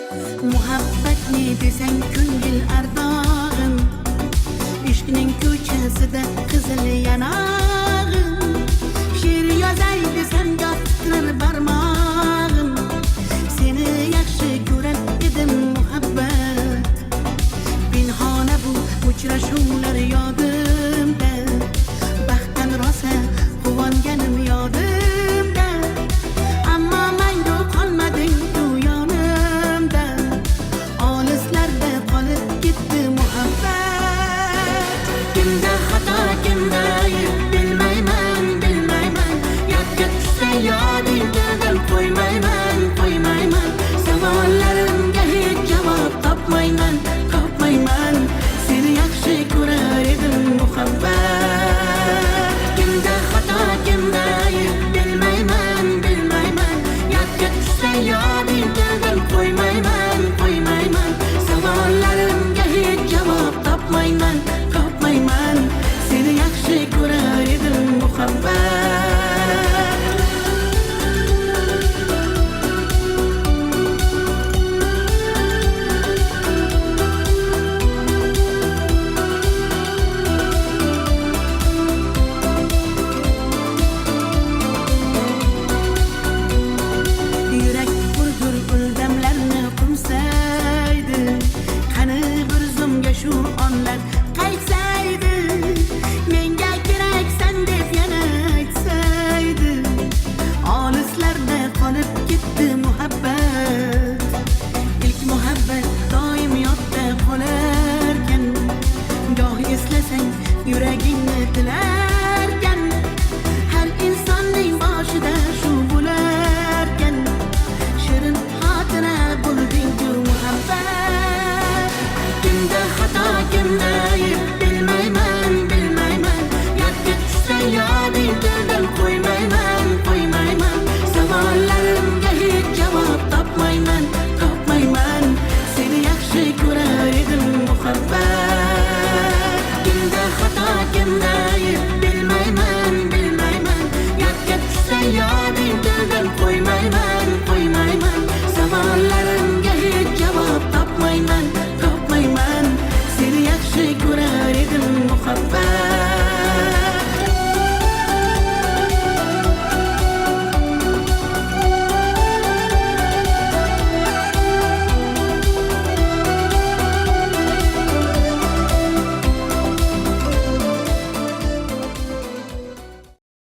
Muhabbet ne desen ko'ngil ardog'im, ishqning ko'chasida qizil yanog'im. She'r yozay desam yod titrar barmog'im, seni yaxshi ko'rar edim muhabbat. Pinhona bu uchrashuvlar yodimda, baxtdan rosa quvonganim yodimda. Ammo mangu qolmading tu yonimda, olislarda qolib ketdi muhabbat. Kimda xato, kimda ayb bilmayman, bilmayman. Yodga tushsa yodingdan qo'ymayman, qo'ymayman. Savollarimga hech javob topmayman, topmayman. Seni yaxshi ko'rar edim muhabbat. Kimda xato, kimda ayb bilmayman, bilmayman. Yodga tushsa yodingdan qo'ymayman, qo'ymayman. Savollarimga hech javob topmayman, topmayman. Seni yaxshi ko'rar edim muhabbat. Yurak hurdur uldamlarni qumsaydi, qani bir zumga shu onlar qaytsaydi. Menga keraksan deb yana aytsaydi, olislarda qolib ketdi muhabbat. İlk muhabbat doim yodda qolarkan, goh eslasang yuragingni tilarkan. Har insonning boshida shu bo'larkan, shirin xotira bo'lding-ku muhabbat. Kimda xato, kimda ayb bilmayman, bilmayman. Yodga tushsa yodingdan qo'ymayman, qo'ymayman. Savollarimga hech javob topmayman, topmayman. Seni yaxshi ko'rar edim muhabbat. Kimda xato, kimda ayb bilmayman, bilmayman. Yodga tushsa